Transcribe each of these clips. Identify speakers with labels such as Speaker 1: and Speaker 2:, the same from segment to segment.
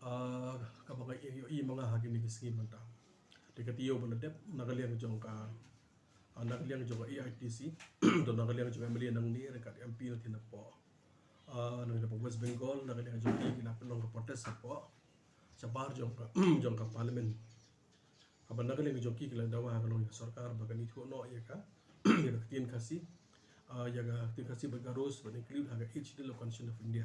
Speaker 1: uh, kapag mga hagin ni kiskim manta dekatiyo beledep nagaliang jong ka nagaliang jong AITC do nagaliang jong MLA nang ni rekat MP no tinapo nang po West Bengal nagaliang jong kinapelong ka protes po sa bar jong ka jong ka parliament kaban nagaliang jong kila dawa kalong sarkar bagani no ya ka ya tin kasi yaga tin kasi bagarus ban include haga each the constitution of India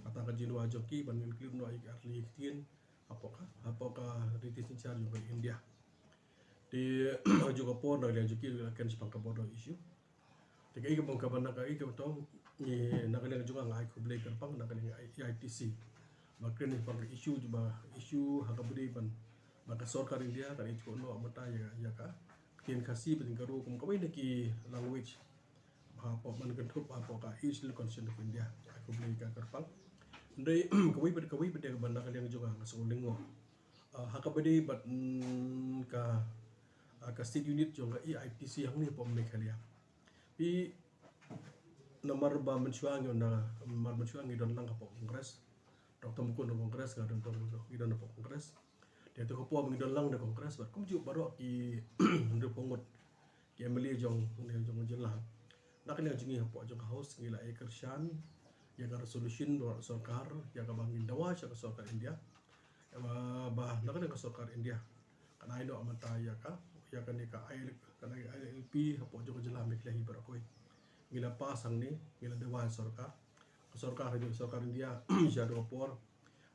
Speaker 1: kata ka jinwa joki ban include no ay arli tin apakah ritis in charge of India di juga por na lian joki kan sepang ka bodo issue tiga ika bang kaban na ka ika to ni nagaliang juga ngai ko blay kan pang nagaliang ITC makin ni pang issue juga issue haga beri ban maka sarkar India kan itu no mata ya ka tin kasi bin garu kum kawai ki language apa man kan thup apa ka east constitution of India ko blay ka karpang ndai kawai bede ban nagaliang juga ngasulingo hakabedi bat ka state unit jonga ITC yang ni pom mekhalia pi nomor ba mensuang na mar mensuang idon lang ka kongres Dr. Mukun na kongres ga don idon na kongres dia tu ko idon lang na kongres bat kum ju baro ki ndo pongot ki emily jong jela nak ni jingi po jong house ngila ekershan ya ga resolution do sarkar ya ga bangin dawa sa sarkar India bah nak ka sarkar India kana ido amata ya ka ya kan ka ILP hapo jo jela meklahi barakoi ngila pasang ni ngila dewan sarkar sarkar India ja do por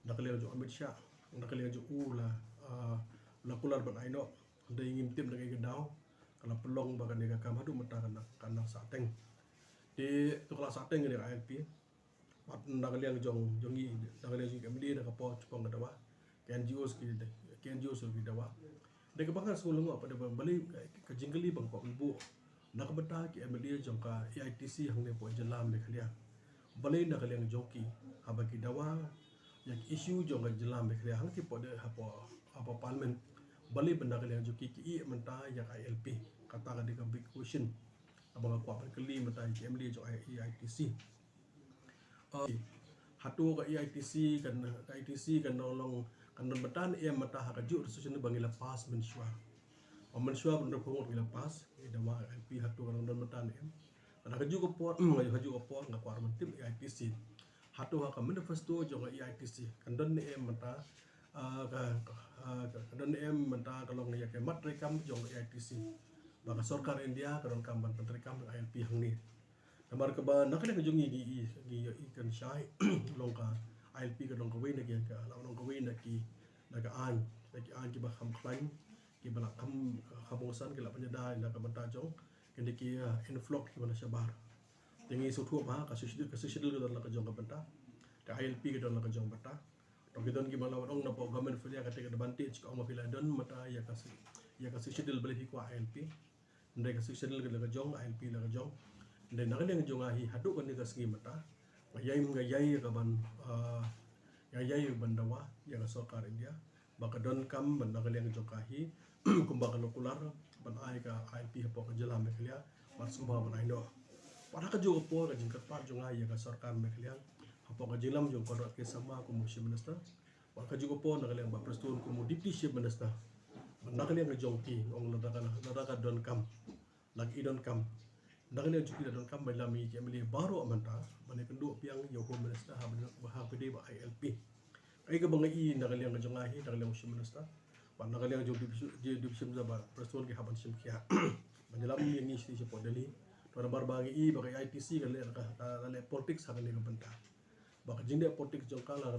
Speaker 1: nakale jo Amit Shah nakale jo ula la kular ban aino de ingin tim dengan gedau kana pelong bagan ka kamadu mata kana sateng di to kala sateng ni ILP pat nakale jongi nakale jo kamdi na kapo chupong dawa KNGOs ki dawa deka bangas ngulungo pada bali ka jingli bang ko bu nakabata ki MLA jongka AITC hangne po jelam bekhalia bali nakaliang joki habaki dawa yak issue jongka jelam bekhalia hang ki po de apa parliament bali benda kaliang joki ki menta yak ILP kata ka deka big question abang ko apa kali menta ki MLA jong AITC hatu ka AITC kan nolong kan betan mata hakaju resolution bangila pas mensua mensua benda pungut gila pas dawa LP hatu kan betan kan hakaju ko por ngak war mentim AITC hatu ka manifesto jong AITC kan don mata kan menta kalong ya ke mat rekam jong AITC baka sarkar India kan kamban rekam ILP hang ni namar ka ba nakale ka jongi gi ikan syai longka ILP ka long ka wei na ki ka long ka wei na ki an ki ba kham klain ki ba kham khamosan ki la panyada na ka banta jong ki ki inflock ki bana sabar tingi su thu ba ka susidil ka la ka jong ka banta ka ILP ka don la ka jong banta to ki don ki ba la ong na po government filia ka take advantage ka ong fila don mata ya ka susidil beli ko ILP ndai ka susidil ka la ka jong ILP la ka jong ndai nakale jong hi hadu kan ni ka ski mata ngayai ka ban ngayai bandawa ya ka sarkar India baka don kam ban nakaliang jokahi kumba ka kular ban ai ka ILP hapo ka jela meklia masuk ba ban aindo para ka jo po ka jingkat par jonga ya ka sarkar meklia hapo ka jelam jong kodot ke sama ko chief minister para ka jo po nakaliang ba prestun ko deputy chief minister ban nakaliang jongki ong ladaka don kam lagi don kam nakaliang joki don kam ba lami kemli baru amanta ban kendu piang yo home minister ha pede ba ILP ay ka bangai nakaliang ka jongahi nakaliang chief minister ban nakaliang jo division za ba prestol ki haban sim kia banyalam ni si po dali to na barbangi ba ITC ka le politics ha ka banta ba ka jinde politics jong kala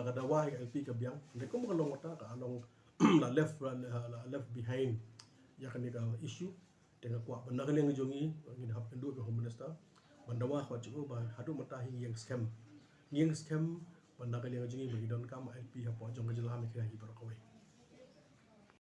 Speaker 1: ka dawa ILP ka biang ne ko mo kalong wata ka along la left behind ya ka ni ka issue tengah kuat ban nakaliang jongi ngin hap kendu ka home minister bandawa ko chu ba hadu mata hi yang scam ban nakaliang jongi bagi don kam ILP hapo jong ka jela me kira hi bar ko